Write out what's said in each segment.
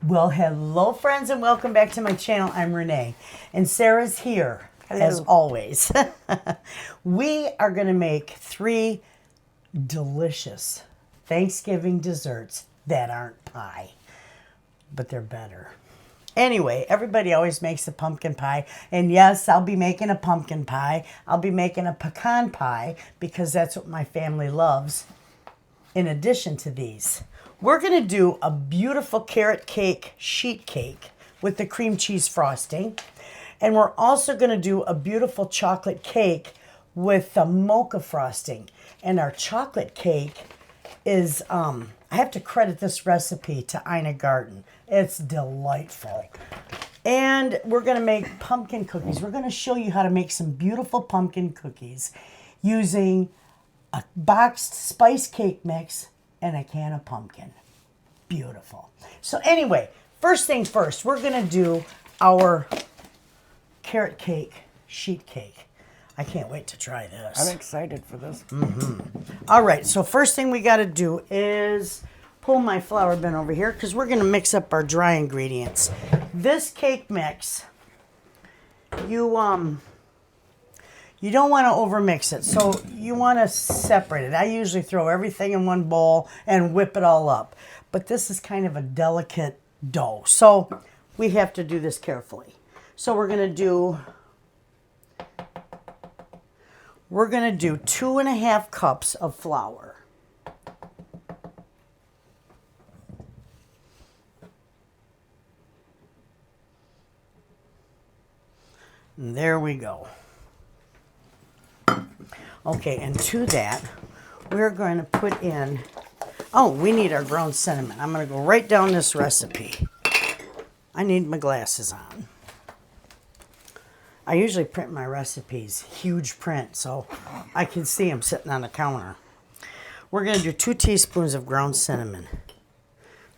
Well, hello, friends, and welcome back to my channel. I'm Renee, and Sarah's here, as always. We are going to make 3 delicious Thanksgiving desserts that aren't pie, but they're better. Anyway, everybody always makes a pumpkin pie, and yes, I'll be making a pumpkin pie. I'll be making a pecan pie, because that's what my family loves, in addition to these. We're going to do a beautiful carrot cake sheet cake with the cream cheese frosting. And we're also going to do a beautiful chocolate cake with the mocha frosting. And our chocolate cake is, I have to credit this recipe to Ina Garten. It's delightful. And we're going to make pumpkin cookies. We're going to show you how to make some beautiful pumpkin cookies using a boxed spice cake mix and a can of pumpkin. Beautiful. So anyway, first thing first, we're going to do our carrot cake sheet cake. I can't wait to try this. I'm excited for this. All right, so first thing we got to do is pull my flour bin over here, because we're going to mix up our dry ingredients. This cake mix, you don't want to overmix it, so you want to separate it. I usually throw everything in one bowl and whip it all up. But this is kind of a delicate dough, so we have to do this carefully. So we're going to do 2.5 cups of flour. And there we go. Okay, and to that, we're going to put in, we need our ground cinnamon. I'm going to go right down this recipe. I need my glasses on. I usually print my recipes, huge print, so I can see them sitting on the counter. We're going to do 2 teaspoons of ground cinnamon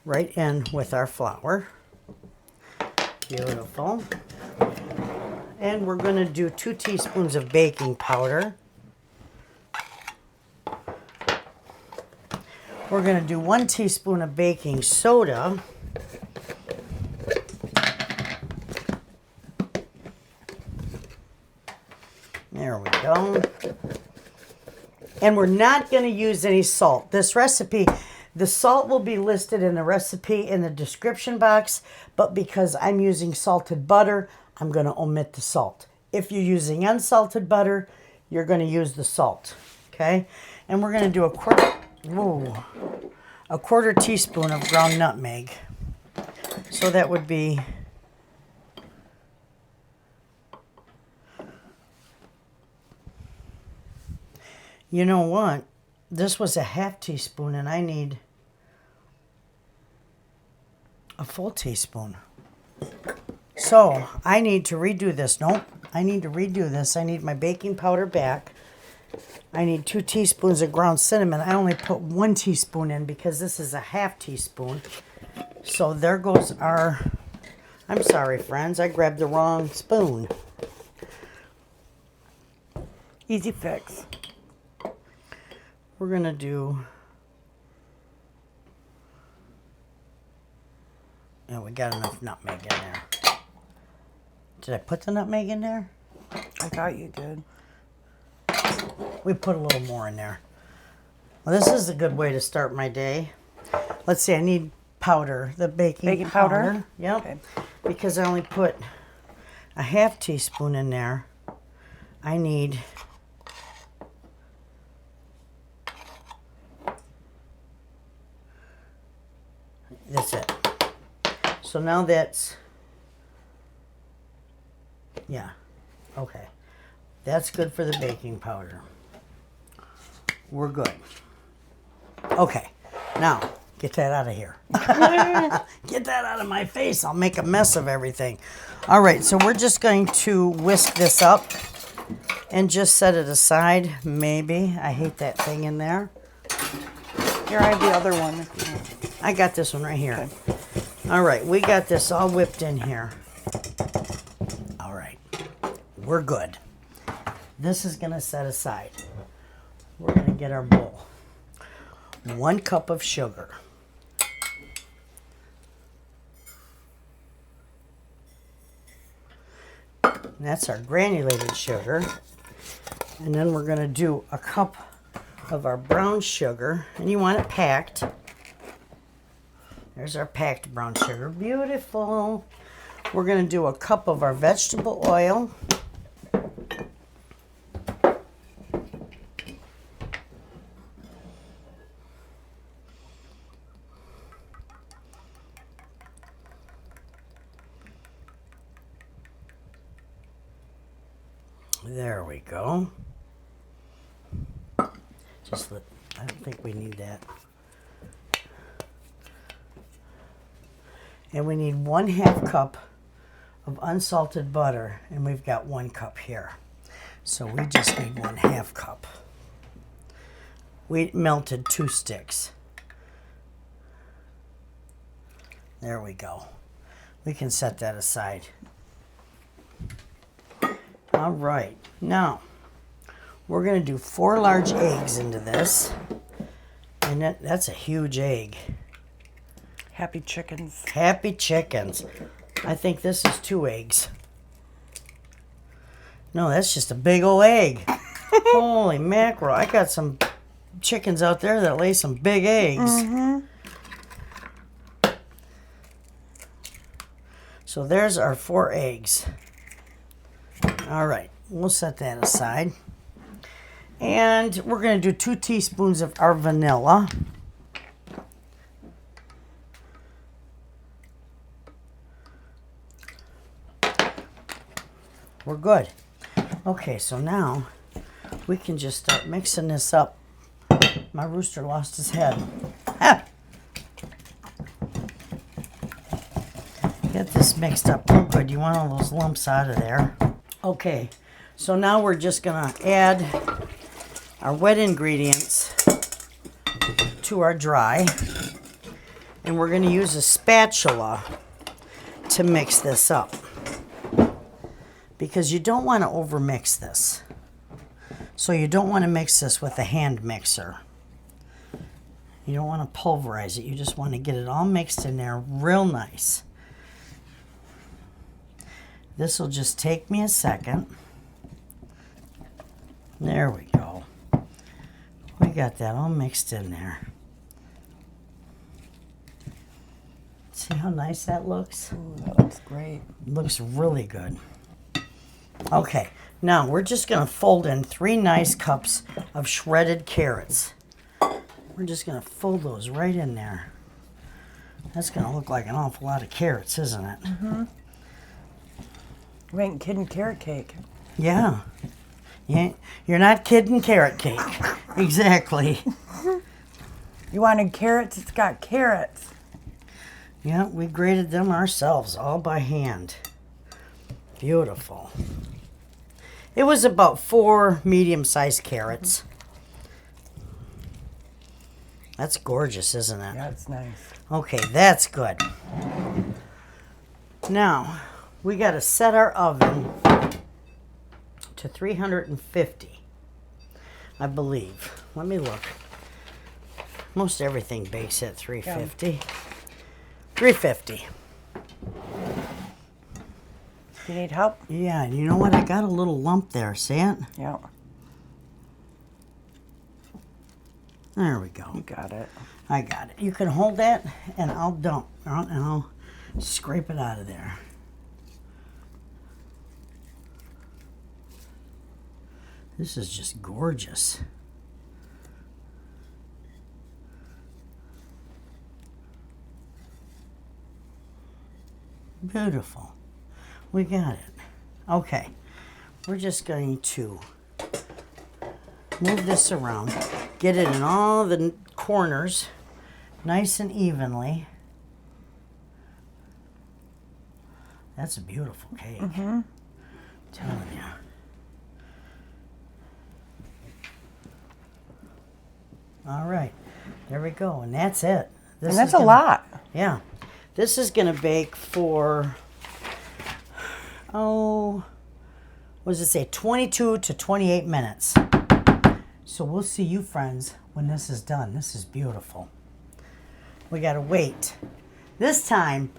right in with our flour. Beautiful. And we're going to do 2 teaspoons of baking powder. We're going to do 1 teaspoon of baking soda. There we go. And we're not going to use any salt. This recipe, the salt will be listed in the recipe in the description box, but because I'm using salted butter, I'm going to omit the salt. If you're using unsalted butter, you're going to use the salt. Okay? And we're going to do a quarter teaspoon of ground nutmeg. So that would be you know what? This was a 1/2 teaspoon and I need a full teaspoon. So I need to redo this. Nope, I need to redo this. I need my baking powder back. I need 2 teaspoons of ground cinnamon. I only put 1 teaspoon in because this is a 1/2 teaspoon. So there goes our, I'm sorry friends, I grabbed the wrong spoon. Easy fix. We're going to do, we got enough nutmeg in there. Did I put the nutmeg in there? I thought you did. We put a little more in there. Well, this is a good way to start my day. Let's see, I need powder, the baking powder. Yep. Okay. Because I only put a 1/2 teaspoon in there. I need that's it. So now that's, yeah, okay. That's good for the baking powder. We're good. Okay, now get that out of here. Get that out of my face. I'll make a mess of everything. All right, so we're just going to whisk this up and just set it aside, maybe. I hate that thing in there. Here, I have the other one. I got this one right here. Okay. All right, we got this all whipped in here. All right, we're good. This is going to set aside. We're going to get our bowl. 1 cup of sugar. That's our granulated sugar. And then we're going to do a cup of our brown sugar. And you want it packed. There's our packed brown sugar. Beautiful. We're going to do a cup of our vegetable oil. There we go. Just let, I don't think we need that. And we need 1/2 cup of unsalted butter, and we've got 1 cup here. So we just need 1/2 cup. We melted 2 sticks. There we go. We can set that aside. All right, now we're going to do 4 large eggs into this, and that's a huge egg. Happy chickens. Happy chickens. I think this is 2 eggs. No, that's just a big old egg. Holy mackerel. I got some chickens out there that lay some big eggs. Mm-hmm. So there's our 4 eggs. All right, we'll set that aside. And we're going to do 2 teaspoons of our vanilla. We're good. Okay, so now we can just start mixing this up. My rooster lost his head. Ah! Get this mixed up real good. You want all those lumps out of there. Okay, so now we're just going to add our wet ingredients to our dry. And we're going to use a spatula to mix this up, because you don't want to overmix this. So you don't want to mix this with a hand mixer. You don't want to pulverize it. You just want to get it all mixed in there real nice. This will just take me a second. There we go. We got that all mixed in there. See how nice that looks? Ooh, that looks great. Looks really good. Okay, now we're just going to fold in 3 nice cups of shredded carrots. We're just going to fold those right in there. That's going to look like an awful lot of carrots, isn't it? Mm-hmm. We ain't kidding carrot cake. Yeah. You're not kidding carrot cake. Exactly. You wanted carrots? It's got carrots. Yeah, we grated them ourselves, all by hand. Beautiful. It was about 4 medium-sized carrots. That's gorgeous, isn't it? Yeah, it's nice. Okay, that's good. Now, we got to set our oven to 350, I believe. Let me look. Most everything bakes at 350. Yeah. 350. You need help? Yeah, and you know what? I got a little lump there. See it? Yeah. There we go. You got it. I got it. You can hold that, and I'll dump, and I'll scrape it out of there. This is just gorgeous. Beautiful. We got it. Okay. We're just going to move this around. Get it in all the corners nice and evenly. That's a beautiful cake. Mm-hmm. Telling you. All right, there we go, and that's it. And that's a lot. Yeah, this is gonna bake for, what does it say, 22 to 28 minutes. So we'll see you friends when this is done. This is beautiful. We gotta wait. This time,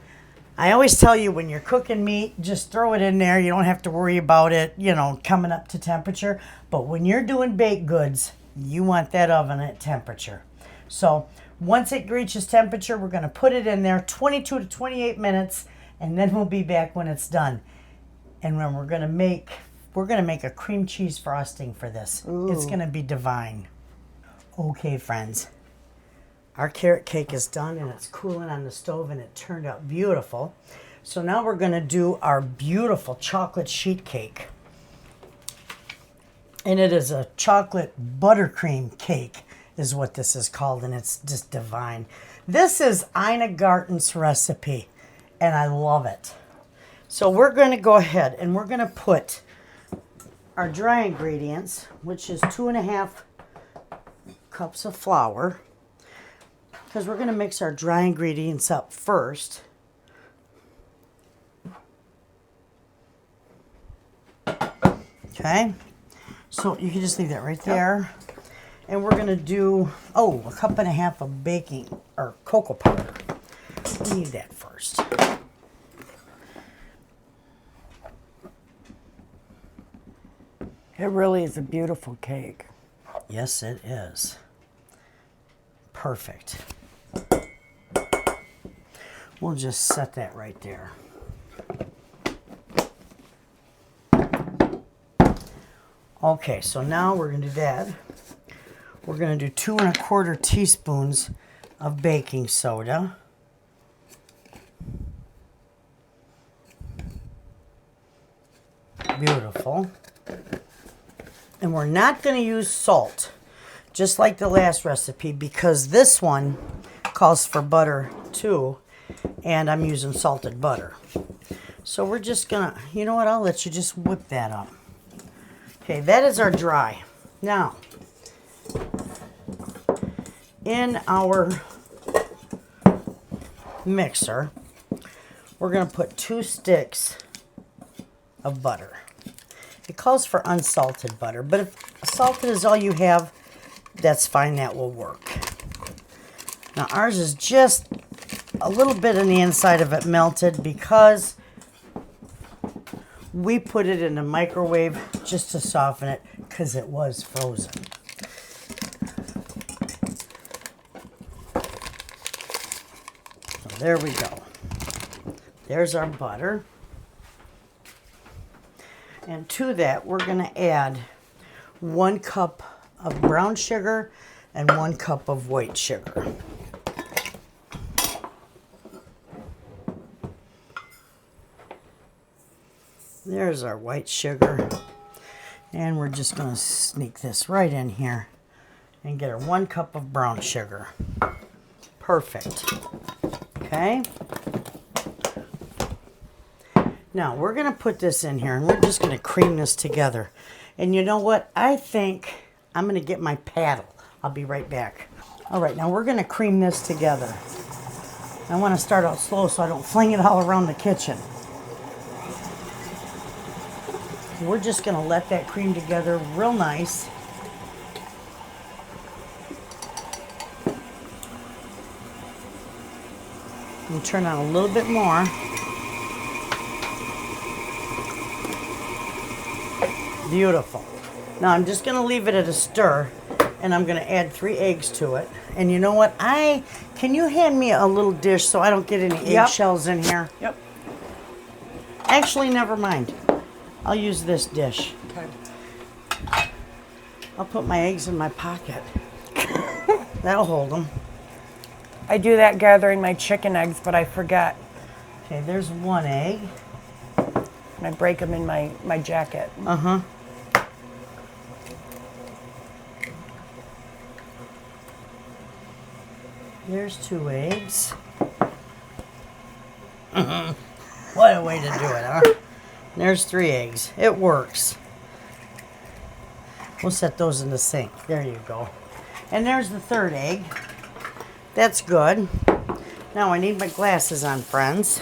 I always tell you when you're cooking meat, just throw it in there. You don't have to worry about it, coming up to temperature. But when you're doing baked goods, you want that oven at temperature. So once it reaches temperature, we're going to put it in there 22 to 28 minutes, and then we'll be back when it's done. And when we're going to make a cream cheese frosting for this. Ooh. It's going to be divine. Okay, friends. Our carrot cake is done and it's cooling on the stove and it turned out beautiful. So now we're going to do our beautiful chocolate sheet cake. And it is a chocolate buttercream cake is what this is called, and it's just divine. This is Ina Garten's recipe and I love it. So we're going to go ahead and we're going to put our dry ingredients, which is 2.5 cups of flour, because we're going to mix our dry ingredients up first. Okay, so you can just leave that right there. And we're going to do, a 1.5 cups of baking or cocoa powder. We need that first. It really is a beautiful cake. Yes, it is. Perfect. We'll just set that right there. Okay, so now we're going to do that. We're going to do 2¼ teaspoons of baking soda. Beautiful. And we're not going to use salt, just like the last recipe, because this one calls for butter too, and I'm using salted butter. So we're just going to, you know what, I'll let you just whip that up. Okay, that is our dry. Now, in our mixer, we're going to put 2 sticks of butter. It calls for unsalted butter, but if salted is all you have, that's fine, that will work. Now ours is just a little bit on the inside of it melted because we put it in the microwave just to soften it because it was frozen. So there we go. There's our butter. And to that, we're going to add 1 cup of brown sugar and 1 cup of white sugar. There's our white sugar. And we're just going to sneak this right in here and get our 1 cup of brown sugar. Perfect. Okay. Now, we're going to put this in here, and we're just going to cream this together. And you know what? I think I'm going to get my paddle. I'll be right back. All right, now we're going to cream this together. I want to start out slow so I don't fling it all around the kitchen. We're just going to let that cream together real nice. And turn on a little bit more. Beautiful. Now I'm just going to leave it at a stir, and I'm going to add 3 eggs to it. And you know what? Can you hand me a little dish so I don't get any eggshells in here? Yep. Actually, never mind. I'll use this dish. Okay. I'll put my eggs in my pocket. That'll hold them. I do that gathering my chicken eggs, but I forget. Okay, there's 1 egg. And I break them in my jacket. Uh-huh. There's 2 eggs. What a way to do it, huh? There's 3 eggs. It works. We'll set those in the sink. There you go. And there's the 3rd egg. That's good. Now I need my glasses on, friends.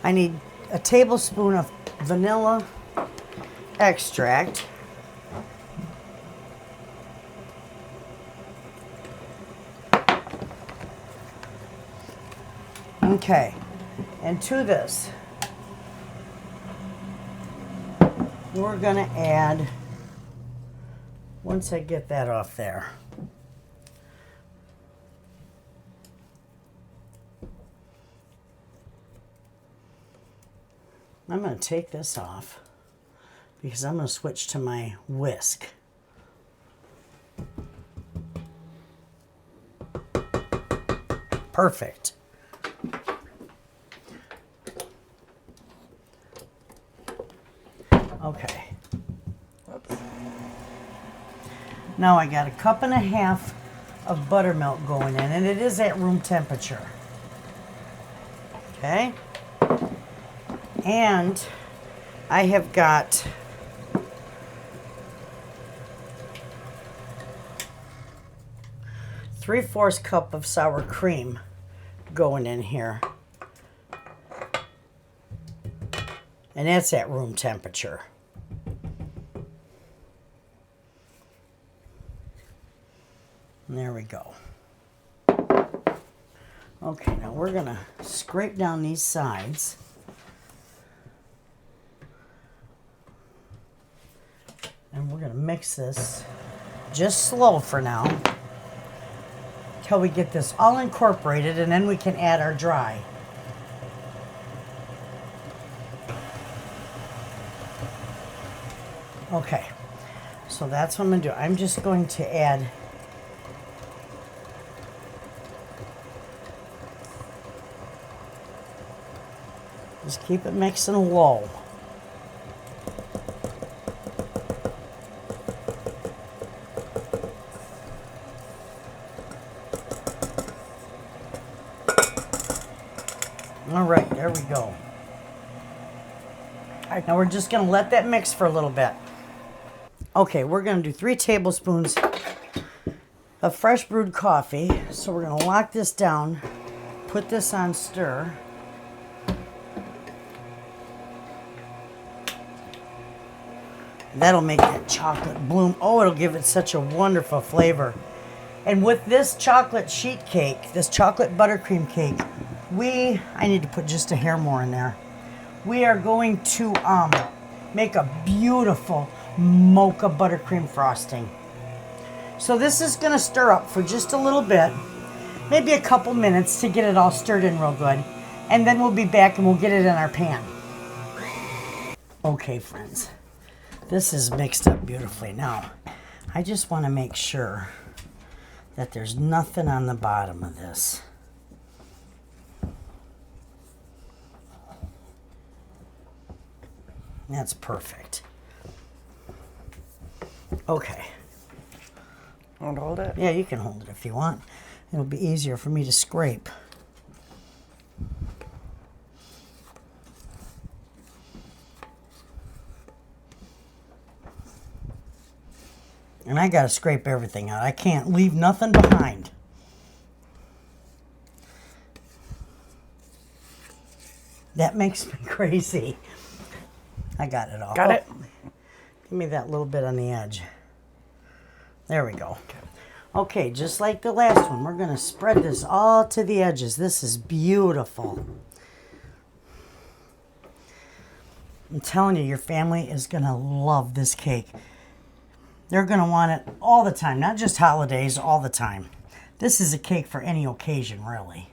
I need a tablespoon of vanilla extract. Okay, and to this, we're gonna add, once I get that off there, I'm gonna take this off because I'm gonna switch to my whisk. Perfect. Okay. Whoops. Now I got a cup and a half of buttermilk going in, and it is at room temperature. Okay. And I have got three-fourths cup of sour cream going in here. And that's at room temperature. And there we go. Okay, now we're gonna scrape down these sides. And we're gonna mix this just slow for now till we get this all incorporated, and then we can add our dry. Okay, so that's what I'm gonna do. I'm just going to add just keep it mixing low. All right, there we go. All right, now we're just gonna let that mix for a little bit. Okay, we're gonna do 3 tablespoons of fresh brewed coffee. So we're gonna lock this down, put this on stir. That'll make that chocolate bloom. Oh, it'll give it such a wonderful flavor. And with this chocolate sheet cake, this chocolate buttercream cake, I need to put just a hair more in there. We are going to make a beautiful Mocha buttercream frosting. So this is going to stir up for just a little bit, maybe a couple minutes to get it all stirred in real good. And then we'll be back and we'll get it in our pan. Okay, friends, this is mixed up beautifully. Now, I just want to make sure that there's nothing on the bottom of this. That's perfect. Okay. Want to hold it? Yeah, you can hold it if you want. It'll be easier for me to scrape. And I gotta scrape everything out. I can't leave nothing behind. That makes me crazy. I got it all. Got it? Give me that little bit on the edge. There we go. Okay, just like the last one, we're going to spread this all to the edges. This is beautiful. I'm telling you, your family is going to love this cake. They're going to want it all the time, not just holidays, all the time. This is a cake for any occasion, really.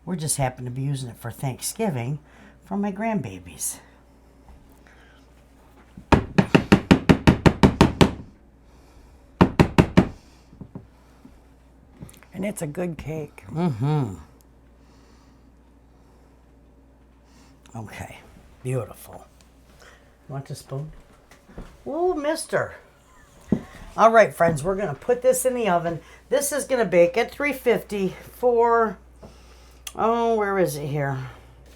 We just happen to be using it for Thanksgiving for my grandbabies. And it's a good cake. Mm-hmm. Okay, beautiful. Want a spoon? Ooh, mister. All right, friends, we're going to put this in the oven. This is going to bake at 350 for, oh, where is it here?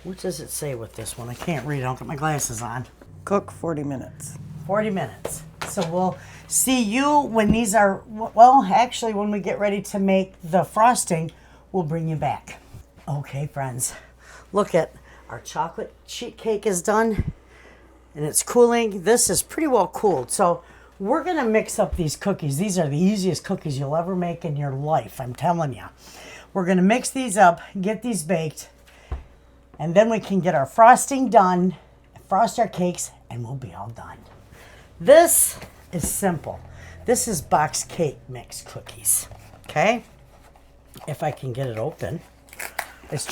What does it say with this one? I can't read. I don't got my glasses on. Cook 40 minutes. 40 minutes. So we'll see you when these are, well, actually, when we get ready to make the frosting, we'll bring you back. Okay, friends, look at our chocolate sheet cake is done and it's cooling. This is pretty well cooled. So we're going to mix up these cookies. These are the easiest cookies you'll ever make in your life, I'm telling you. We're going to mix these up, get these baked, and then we can get our frosting done, frost our cakes, and we'll be all done. This is simple. This is box cake mix cookies, okay? If I can get it open. It's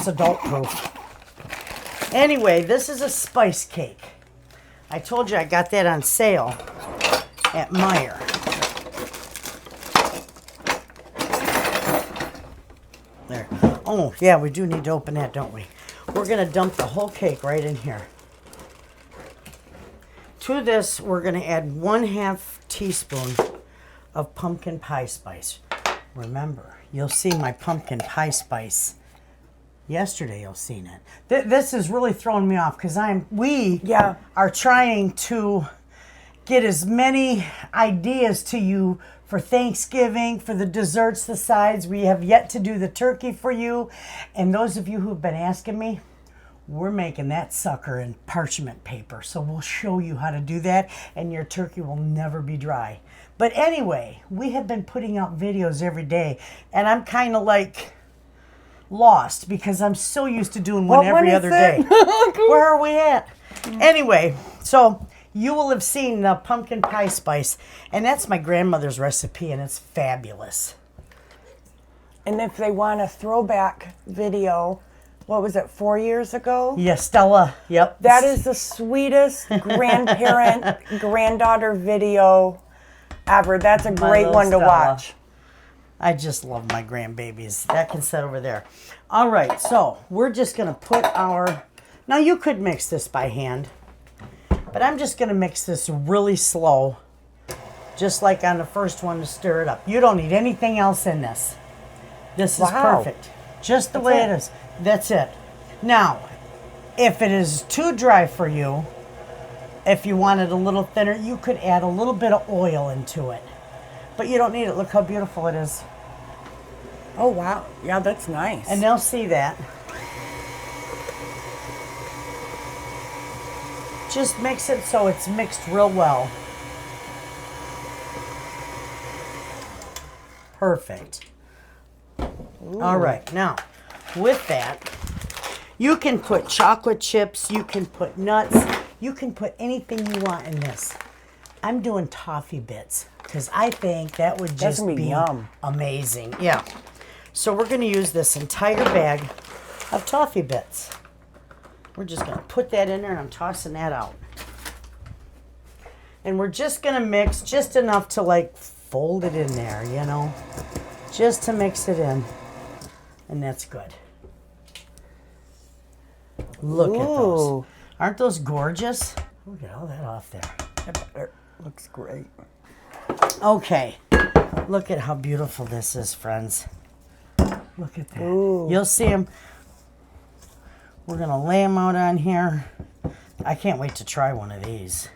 adult proof. Anyway, this is a spice cake. I told you I got that on sale at Meijer. There. Oh, yeah, we do need to open that, don't we? We're going to dump the whole cake right in here. To this, we're going to add 1/2 teaspoon of pumpkin pie spice. Remember, you'll see my pumpkin pie spice. Yesterday, you'll seen it. This is really throwing me off because we are trying to get as many ideas to you for Thanksgiving, for the desserts, the sides. We have yet to do the turkey for you. And those of you who've been asking me, we're making that sucker in parchment paper. So we'll show you how to do that, and your turkey will never be dry. But anyway, we have been putting out videos every day, and I'm kind of like lost because I'm so used to doing one every other day. Where are we at? Anyway, so you will have seen the pumpkin pie spice, and that's my grandmother's recipe, and it's fabulous. And if they want a throwback video, what was it, 4 years ago? Yeah, Stella. Yep. That is the sweetest grandparent, granddaughter video ever. That's a great one to watch. I just love my grandbabies. That can sit over there. All right, so we're just going to put our... Now, you could mix this by hand, but I'm just going to mix this really slow, just like on the first one, to stir it up. You don't need anything else in this. This is perfect. Just the way it is. That's it. Now, if it is too dry for you, if you want it a little thinner, you could add a little bit of oil into it. But you don't need it. Look how beautiful it is. Oh, wow. Yeah, that's nice. And they'll see that. Just mix it so it's mixed real well. Perfect. Ooh. All right. Now, with that, you can put chocolate chips, you can put nuts, you can put anything you want in this. I'm doing toffee bits because I think that would just be yum. Amazing. Yeah. So we're going to use this entire bag of toffee bits. We're just going to put that in there, and I'm tossing that out. And we're just going to mix just enough to like fold it in there, you know, just to mix it in. And that's good. Look at those. Aren't those gorgeous? Look at all that off there. That looks great. Okay. Look at how beautiful this is, friends. Look at that. Ooh. You'll see them. We're going to lay them out on here. I can't wait to try one of these.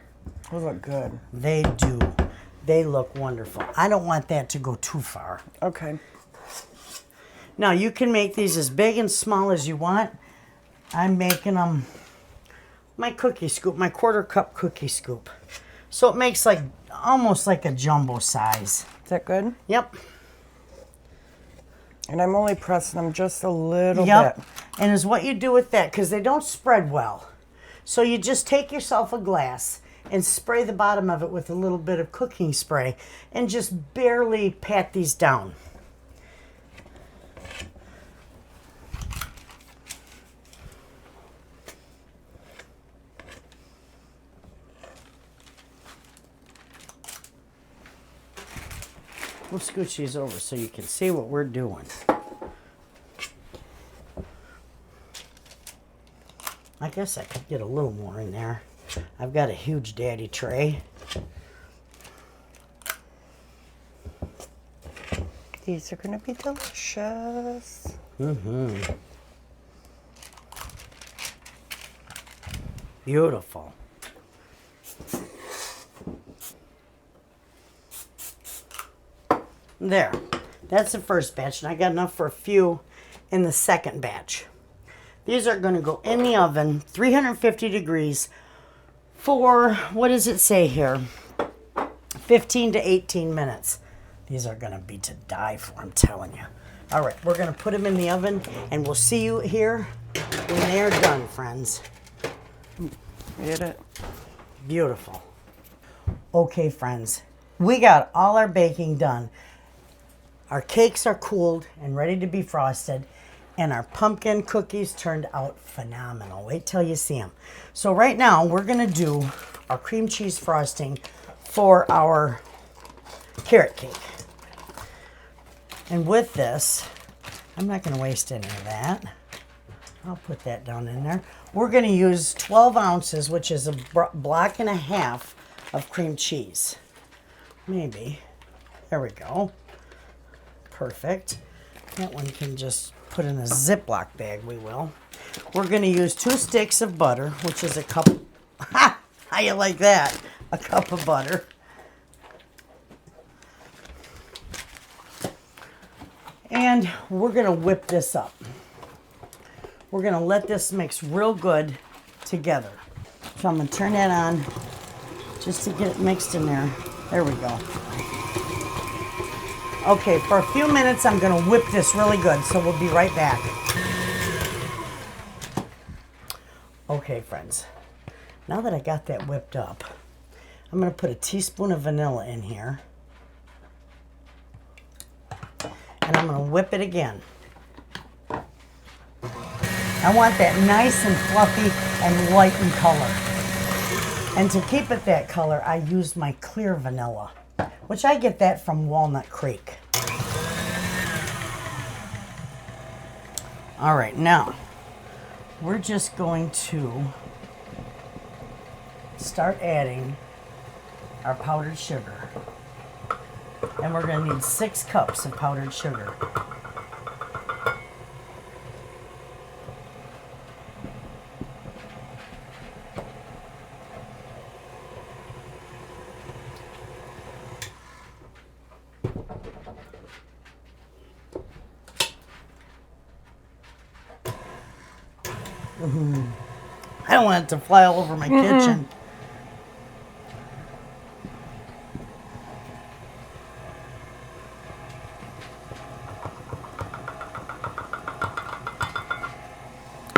Those look good. They do. They look wonderful. I don't want that to go too far. Okay. Now, you can make these as big and small as you want. I'm making them my cookie scoop, my 1/4 cup cookie scoop. So it makes like almost like a jumbo size. Is that good? Yep. And I'm only pressing them just a little bit. And is what you do with that, because they don't spread well. So you just take yourself a glass and spray the bottom of it with a little bit of cooking spray and just barely pat these down. We'll scooch these over so you can see what we're doing. I guess I could get a little more in there. I've got a huge daddy tray. These are going to be delicious. Mm-hmm. Beautiful. There. That's the first batch, and I got enough for a few in the second batch. These are going to go in the oven, 350 degrees, for, what does it say here? 15 to 18 minutes. These are going to be to die for, I'm telling you. All right, we're gonna put them in the oven and we'll see you here when they're done, friends. We did it. Beautiful. Okay, friends, we got all our baking done. Our cakes are cooled and ready to be frosted, and our pumpkin cookies turned out phenomenal. Wait till you see them. So right now, we're gonna do our cream cheese frosting for our carrot cake. And with this, I'm not gonna waste any of that. I'll put that down in there. We're gonna use 12 ounces, which is a block and a half of cream cheese. Maybe. There we go. Perfect. That one can just put in a Ziploc bag, we will. We're going to use 2 sticks of butter, which is a cup. Ha! How you like that? A cup of butter. And we're going to whip this up. We're going to let this mix real good together. So I'm going to turn that on just to get it mixed in there. There we go. Okay, for a few minutes, I'm going to whip this really good, so we'll be right back. Okay, friends. Now that I got that whipped up, I'm going to put a teaspoon of vanilla in here. And I'm going to whip it again. I want that nice and fluffy and light in color. And to keep it that color, I used my clear vanilla, which I get that from Walnut Creek. All right, now we're just going to start adding our powdered sugar. And we're going to need 6 cups of powdered sugar. I don't want it to fly all over my kitchen.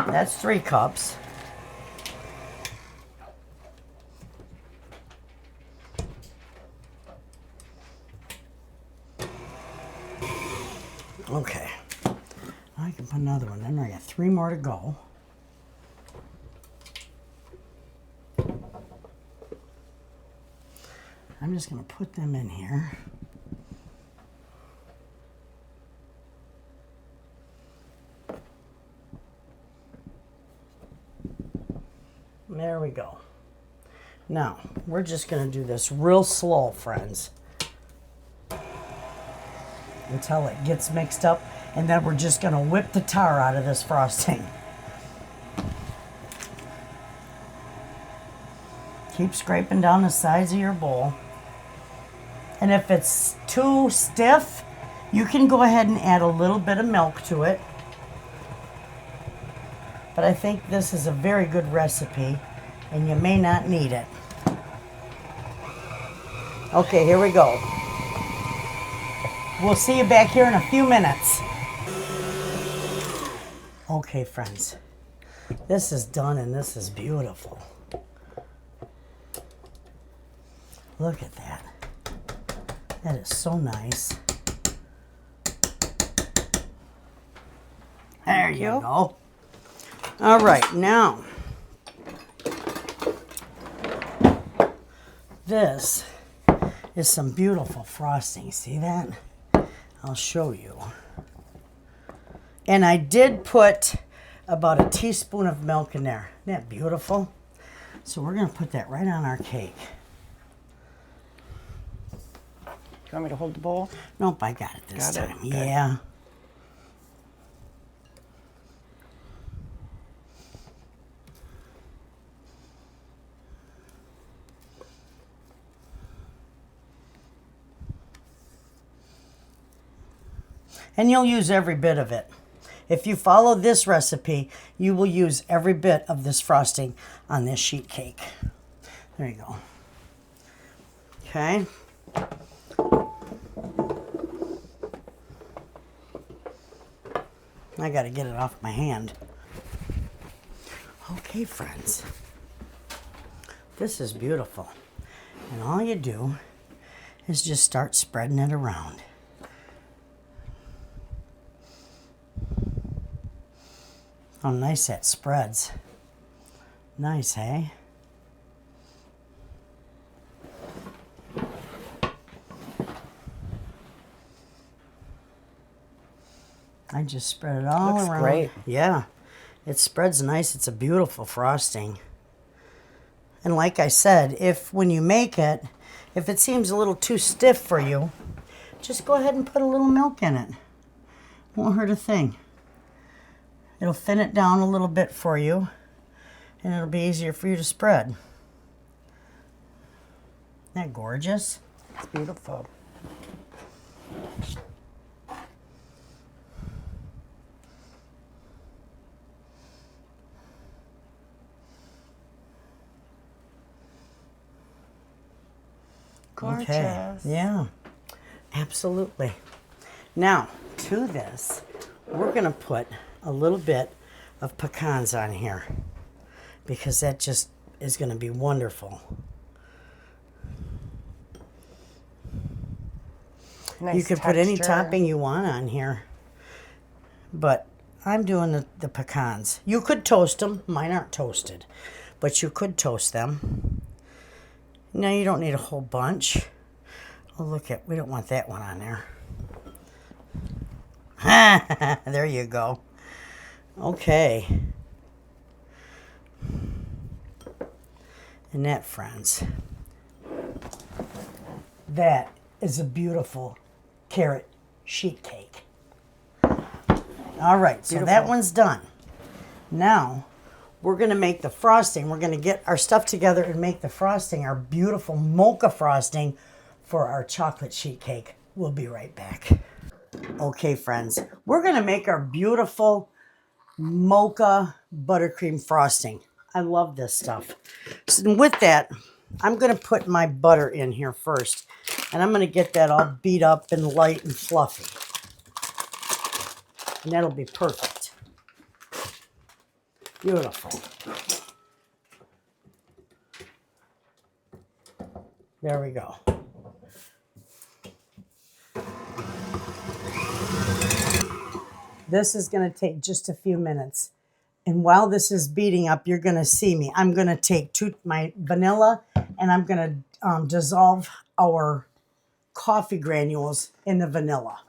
That's 3 cups. Okay. I can put another one in there. I got 3 more to go. I'm just going to put them in here. There we go. Now, we're just going to do this real slow, friends, until it gets mixed up, and then we're just going to whip the tar out of this frosting. Keep scraping down the sides of your bowl. And if it's too stiff, you can go ahead and add a little bit of milk to it. But I think this is a very good recipe, and you may not need it. Okay, here we go. We'll see you back here in a few minutes. Okay, friends. This is done, and this is beautiful. Look at that. That is so nice. There you go. All right, now this is some beautiful frosting. See that? I'll show you. And I did put about a teaspoon of milk in there. Isn't that beautiful? So we're going to put that right on our cake. You want me to hold the bowl? Nope, I got it this time. Good. Yeah. And you'll use every bit of it. If you follow this recipe, you will use every bit of this frosting on this sheet cake. There you go. Okay. I got to get it off my hand. Okay, friends. This is beautiful. And all you do is just start spreading it around. Oh, nice that spreads. Nice, hey? I just spread it all Looks around. great. Yeah, it spreads nice. It's a beautiful frosting. And like I said, when you make it, if it seems a little too stiff for you, just go ahead and put a little milk in it. Won't hurt a thing. It'll thin it down a little bit for you, and it'll be easier for you to spread. Isn't that gorgeous? It's beautiful. Gorgeous. Okay. Yeah, absolutely. Now, to this, we're going to put a little bit of pecans on here because that just is going to be wonderful. Nice You can put any texture. topping you want on here, but I'm doing the pecans. You could toast them. Mine aren't toasted, but you could toast them. Now you don't need a whole bunch. Oh, look at, we don't want that one on there. There you go. Okay. And that, friends, that is a beautiful carrot sheet cake. All right, so that one's done. Now, we're going to make the frosting. We're going to get our stuff together and make the frosting, our beautiful mocha frosting for our chocolate sheet cake. We'll be right back. Okay, friends, we're going to make our beautiful mocha buttercream frosting. I love this stuff. So with that, I'm going to put my butter in here first, and I'm going to get that all beat up and light and fluffy. And that'll be perfect. Beautiful. There we go. This is going to take just a few minutes. And while this is beating up, you're going to see me. I'm going to take my vanilla and I'm going to dissolve our coffee granules in the vanilla.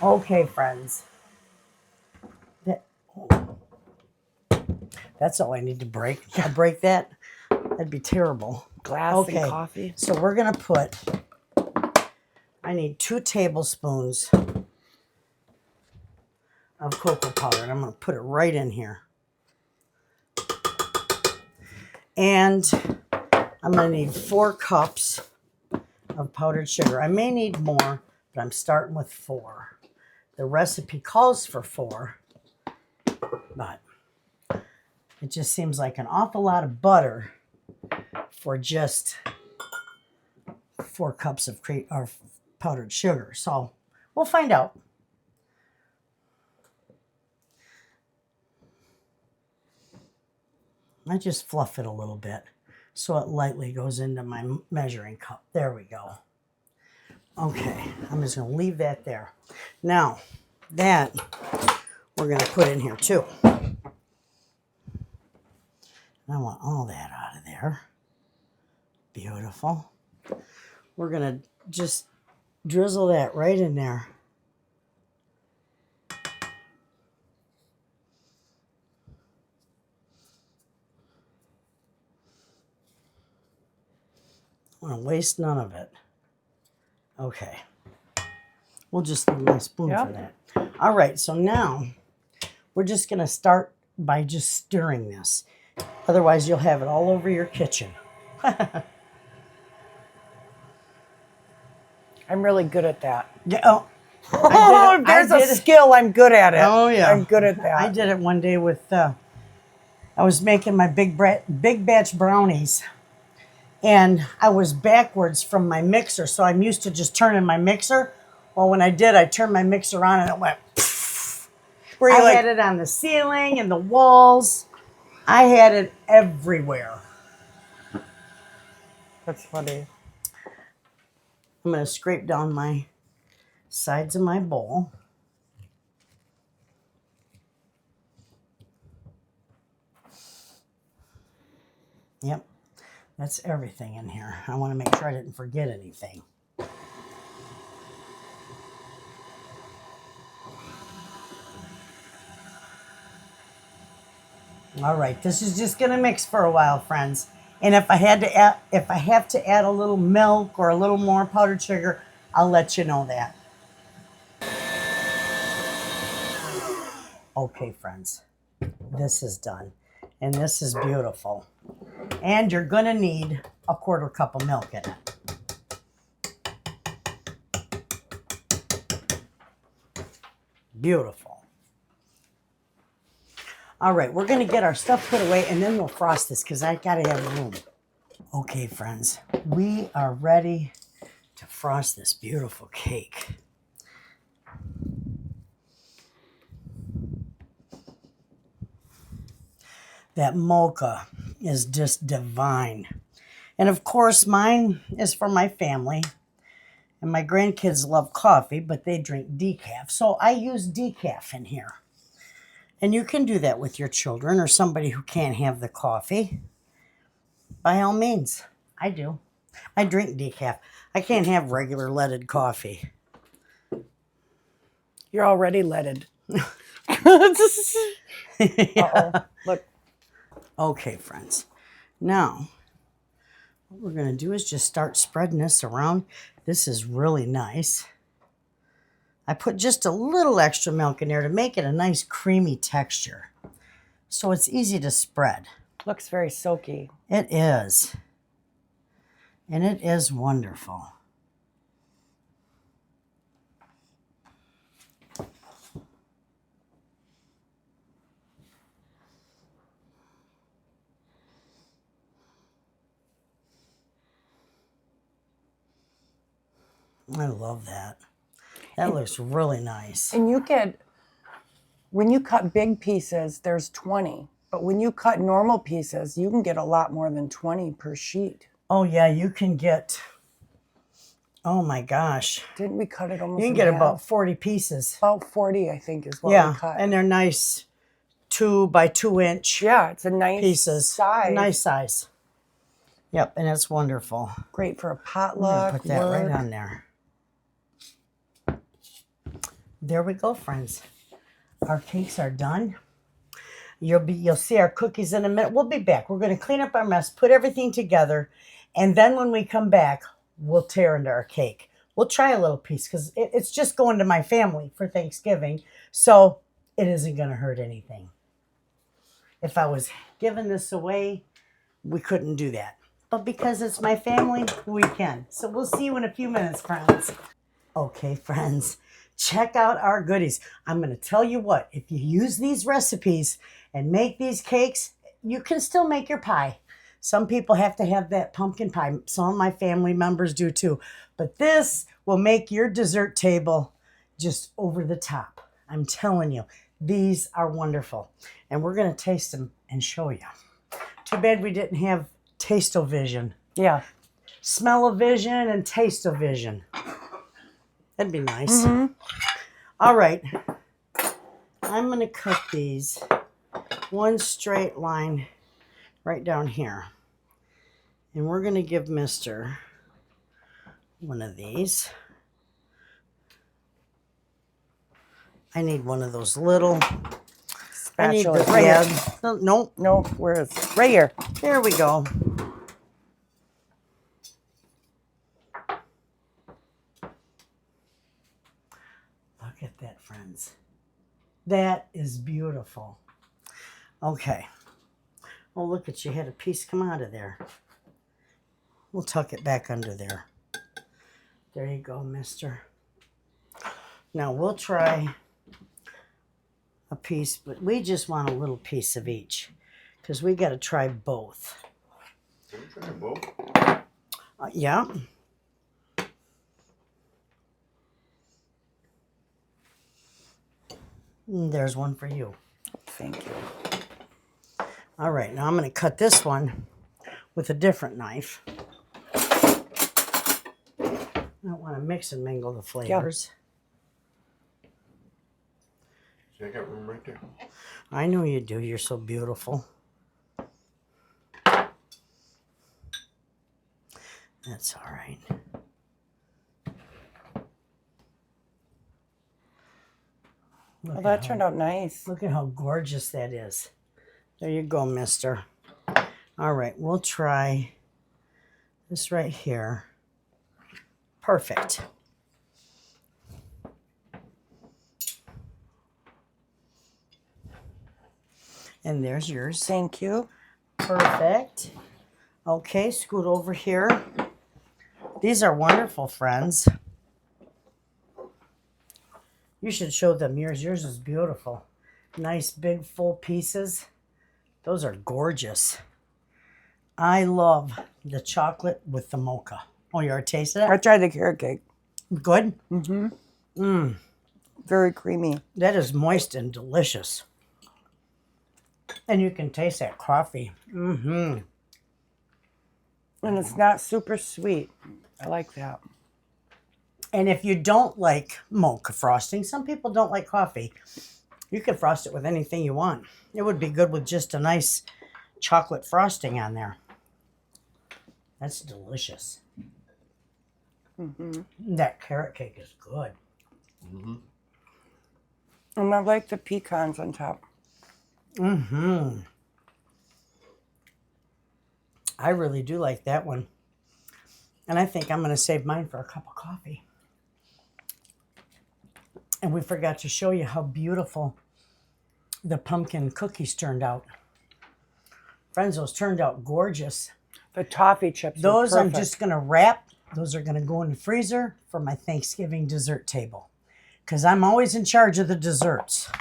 Okay, friends. That's all I need to break. I break that? That'd be terrible. Glass and coffee. So we're going to put, I need 2 tablespoons of cocoa powder, and I'm going to put it right in here. And I'm going to need 4 cups of powdered sugar. I may need more, but I'm starting with 4. The recipe calls for 4, but it just seems like an awful lot of butter for just 4 cups of powdered sugar. So we'll find out. I just fluff it a little bit so it lightly goes into my measuring cup. There we go. Okay, I'm just going to leave that there. Now, that we're going to put in here too. I want all that out of there. Beautiful. We're going to just drizzle that right in there. I want to waste none of it. Okay. We'll just leave my spoon for that. All right, so now we're just going to start by just stirring this. Otherwise, you'll have it all over your kitchen. I'm really good at that. Yeah. Oh, there's a skill. I'm good at it. Oh, yeah. I'm good at that. I did it one day with, I was making my big batch brownies. And I was backwards from my mixer, so I'm used to just turning my mixer. Well, when I did, I turned my mixer on and it went pfft. I had it on the ceiling and the walls. I had it everywhere. That's funny. I'm going to scrape down my sides of my bowl. Yep. That's everything in here. I want to make sure I didn't forget anything. All right, this is just going to mix for a while, friends. And if I have to add a little milk or a little more powdered sugar, I'll let you know that. Okay, friends, this is done. And this is beautiful. And you're going to need a 1/4 cup of milk in it. Beautiful. All right, we're going to get our stuff put away and then we'll frost this because I got to have room. Okay, friends, we are ready to frost this beautiful cake. That mocha is just divine. And of course, mine is for my family. And my grandkids love coffee, but they drink decaf. So I use decaf in here. And you can do that with your children or somebody who can't have the coffee. By all means, I do. I drink decaf. I can't have regular leaded coffee. You're already leaded. Yeah. Look. Okay, friends. Now, what we're going to do is just start spreading this around. This is really nice. I put just a little extra milk in there to make it a nice creamy texture. So it's easy to spread. Looks very silky. It is. And it is wonderful. I love that. That looks really nice. And you get, when you cut big pieces, there's 20. But when you cut normal pieces, you can get a lot more than 20 per sheet. Oh, yeah, you can get, oh my gosh. Didn't we cut it almost You can get about 40 pieces. About 40, I think, is what we cut. And they're nice 2 by 2 inch Yeah, it's a nice pieces. size. Nice size. Yep, and it's wonderful. Great for a I'm potluck. gonna put that right on there. There we go, friends. Our cakes are done. You'll see our cookies in a minute. We'll be back. We're going to clean up our mess, put everything together, and then when we come back, we'll tear into our cake. We'll try a little piece because it's just going to my family for Thanksgiving, so it isn't going to hurt anything. If I was giving this away, we couldn't do that. But because it's my family, we can. So we'll see you in a few minutes, friends. Okay, friends. Check out our goodies. I'm going to tell you what, if you use these recipes and make these cakes, you can still make your pie. Some people have to have that pumpkin pie. Some of my family members do too. But this will make your dessert table just over the top. I'm telling you, these are wonderful. And we're going to taste them and show you. Too bad we didn't have taste-o-vision. Yeah. Smell-o-vision and taste-o-vision. That'd be nice. All right. I'm going to cut these one straight line right down here. And we're going to give Mr. one of these. I need one of those little... I need Spatula. the Right here. Nope. Nope. Where is it? Right here. There we go. Look at that, friends. That is beautiful. Okay. Oh, look at you. Had a piece come out of there. We'll tuck it back under there. There you go, mister. Now we'll try a piece, but we just want a little piece of each because we got to try both. Can we try both? Yeah. There's one for you. Thank you. All right, now I'm going to cut this one with a different knife. I don't want to mix and mingle the flavors. See, I got room right there. I know you do. You're so beautiful. That's all right. Well, that turned out nice. Look at how gorgeous that is. There you go, mister. All right, we'll try this right here. Perfect. And there's yours. Thank you. Perfect. Okay, scoot over here. These are wonderful, friends. You should show them yours. Yours is beautiful. Nice, big, full pieces. Those are gorgeous. I love the chocolate with the mocha. Oh, you already tasted I it? tried the carrot cake. Good? Very creamy. That is moist and delicious. And you can taste that coffee. And it's not super sweet. I like that. And if you don't like mocha frosting, some people don't like coffee, you can frost it with anything you want. It would be good with just a nice chocolate frosting on there. That's delicious. That carrot cake is good. And I like the pecans on top. I really do like that one. And I think I'm going to save mine for a cup of coffee. And we forgot to show you how beautiful the pumpkin cookies turned out. Friends, those turned out gorgeous. The toffee chips. Those are I'm perfect. just going to wrap. Those are going to go in the freezer for my Thanksgiving dessert table. Because I'm always in charge of the desserts.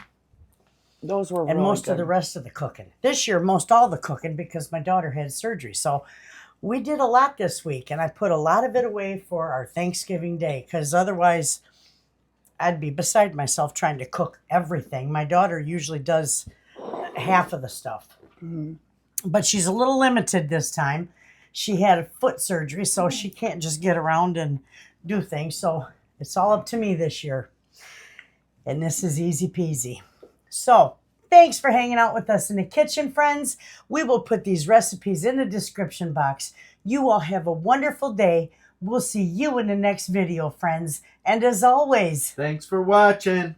Those were And really most good. of the rest of the cooking. This year, most all the cooking because my daughter had surgery. So we did a lot this week. And I put a lot of it away for our Thanksgiving day. Because otherwise, I'd be beside myself trying to cook everything. My daughter usually does half of the stuff. But she's a little limited this time. She had a foot surgery, so she can't just get around and do things. So it's all up to me this year. And this is easy peasy. So thanks for hanging out with us in the kitchen, friends. We will put these recipes in the description box. You all have a wonderful day. We'll see you in the next video, friends. And as always, Thanks for watching.